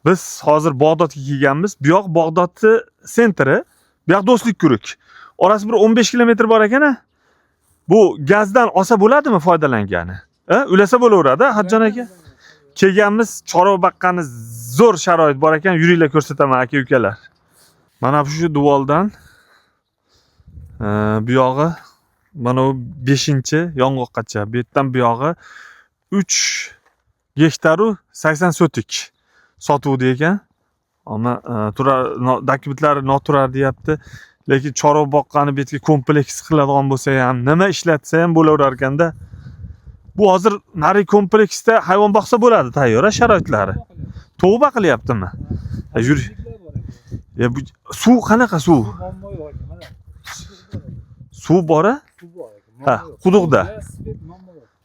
Biz hozir Bag'dodga kelganmiz. Bu yoq Bag'dodni sentri, bu yoq Do'stlik Kuruk. Orasi bir 15 kilometr bor ekan-a. Bu gazdan olsa bo'ladimi foydalangani? Ulasa bo'laveradi, Hajjon aka. Kelganmiz, chorva baqqani zo'r sharoit bor ekan, yuringlar ko'rsataman aka-ukalar. Mana shu duvoldan bu yog'i mana bu 5-yong'oqgacha. Bu yerdan bu yog'i 3 gektaru 80 sotik sotuvdi ekan. Ammo dokumentlari noturar deyapti. Lekin chorva boqqani bu yerga kompleks qiladigan bo'lsa ham, nima ishlatsa ham bo'laverar ekanda. Bu hozir nari kompleksda hayvon boqsa bo'ladi, tayyor sharoitlari. To'g'ri baqilyaptimi? Yur. Bu suv qanaqa suv? Suv bor-a? Ha, quduqda.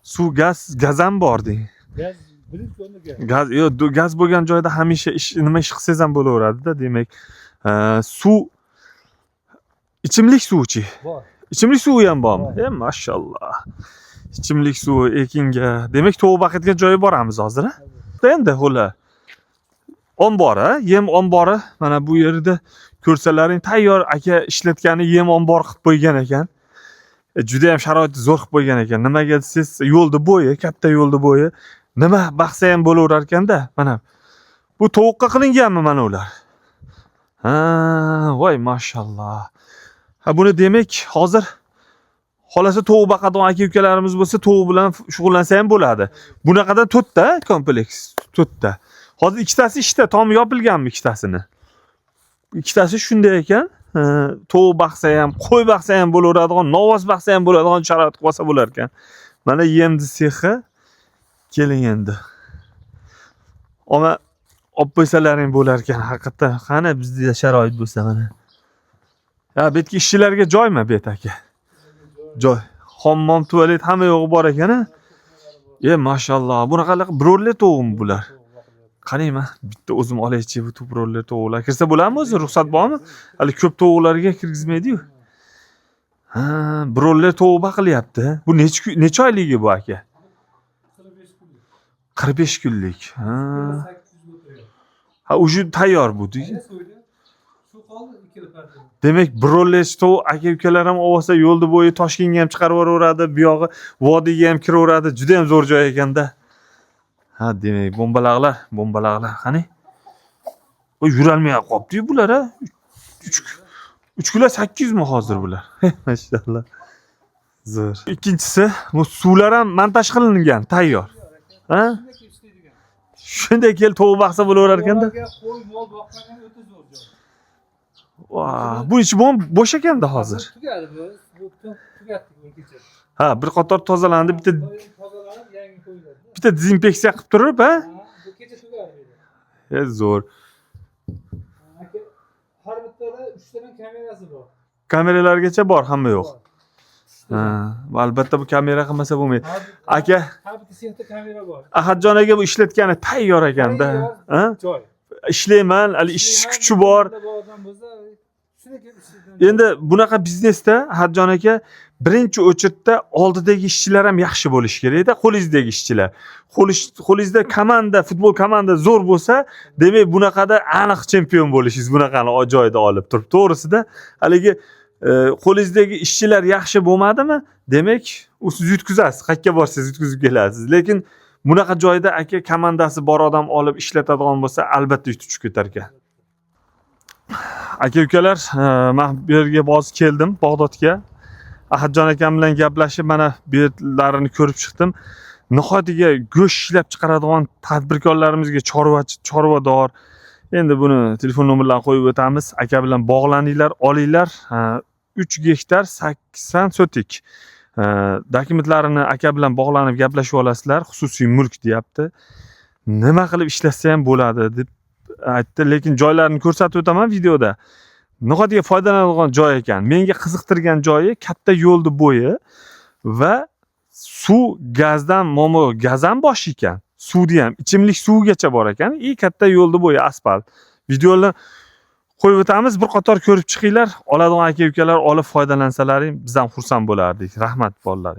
Suv, gaz ham bor deng. Gaz bo'lgan joyda hamisha nima ish qilsangiz ham bo'laveradi-da, demak. Suv ichimlik suvchi. Bor. İchimlik suvi ham bormi? Mashallah. İchimlik suvi ekinga. Demak, to'g'ri baqadigan joyi boramiz hozir, ha? Endi xo'la. Ombori, yem ombori. Mana bu yerda ko'rsalaring tayyor aka ishlatgani yem ombor qilib qo'ygan ekan. Juda ham sharoit zo'r qilib qo'ygan ekan. Nimaga desiz, yo'lda bo'yi, katta yo'lda bo'yi. Nima baqsa ham bo'laverar ekanda. Mana bu tovuqqa qilinganmi mana ular? Ha, voy mashallah. Ha, buni demak hozir xolasa tovuq baqadigan aka-ukalarimiz bo'lsa, tovuq bilan shug'ullansa ham bo'ladi. Bunaqadan 4 ta kompleks, 4 ta. Hozir ikkitasi ishda, tom yopilganmi ikkitasini? Ikkitasi shunday ekan. Tovuq baqsa ham, qo'y baqsa ham bo'laveradigan, novoz baqsa ham bo'ladigan sharoit qilsa bo'lar ekan. Mana yemdi sexi. Keling endi. Ama olib qo'ysalaring bo'lar ekan, haqiqatan. Qani bizda sharoit bo'lsa mana. Ya bu yerga ishchilarga joymi bu yer aka? Joy. Hammom, tualet hamma yo'g'i bor ekan-a. Mashallah. Bunaqalar brolli tovuqmi bular? Qarayman, bitta o'zim olaychi bu brolli tovuqlar. Kirsa bo'ladimi o'zi? Ruxsat bormi? Hali ko'p tovuqlarga kirgizmaydi-yu. Ha, brolli tovuq baqilyapti. Bu necha oyligi bu aka? 45 kunlik. Ha, uju tayyor bu. Demak, brolli tovuq aka-ukalar ham olsa yo'lda bo'yi Toshkentga ham chiqarib yuboraveradi, bu yog'i vodiyga ham kiraveradi. Juda ham zo'r joy ekanda. Ha, demak, bombalaqlar, qani? O yurolmay qolibdi bular, ha? 3 kilo 800 mi hozir bular? Maşallah. Zo'r. Ikkinchisi, bu suvlar ham montaj qilingan, tayyor. Ha? Shunday kel tovuq baqsa bo'laverar ekanda. Bu ichi bo'sh ekanda hozir. Ha, bir qator tozalandi, bitta dezinfeksiya qilib turib, ha? Bu kecha tugadi. Zo'r. Har bittada 3 ta kamerasi bor. Kameralargacha bor, hamma yo'q. Albatta bu kamera qilmasa bo'lmaydi. Aka, har bitta sexda kamera bor. Ahadjon aka bu ishlatgani tayyor ekanda. Ha? Joy. Ishlayman, hali ish kuchi bor. Endi bunaqa biznesda Ahadjon aka birinchi o'chirtda oldidagi ishchilar ham yaxshi bo'lishi kerak-da, qo'lingizdagi ishchilar. Qo'lingizda komanda, futbol komanda zo'r bo'lsa, demak bunaqada aniq chempion bo'lishingiz bunaqani joyda olib turib. To'g'risida, haligi qo'lingizdagi ishchilar yaxshi bo'lmadimi? Demak, u siz yutkazasiz, qayerga borsangiz yutkazib kelasiz. Lekin bunaqa joyda aka komandasi bor odam olib ishlatadigan bo'lsa, albatta yutib ketar ekan. Aka-ukalar, men bu yerga hozir keldim, Bag'dodga. Ahadjon akam bilan gaplashib, mana bu yerlarini ko'rib chiqdim. Nihoyatiga go'sht ishlab chiqaradigan tadbirkorlarimizga chorvador. Endi buni telefon nomerlarini qo'yib o'tamiz. Aka bilan bog'laninglar, olinglar. 3 gektar 80 sotik. Dokumentlarini aka bilan bog'lanib gaplashib olasizlar. Xususiy mulk deyapti. Nima qilib ishlatsa ham bo'ladi deb aytdi, lekin joylarini ko'rsatib o'taman videoda. Nihoyatga foydalanadigan joy ekan. Menga qiziqtirgan joyi katta yo'lda bo'yi va suv gazdan gazdan bosh ekan. Suvdi ham ichimlik suvgacha bor ekan. Katta yo'lda bo'yi asfalt. Videolar qo'yib o'tamiz, bir qator ko'rib chiqinglar. Oladigan aka-ukalar olib foydalansalaring, biz ham xursand bo'lardik. Rahmat bolalar.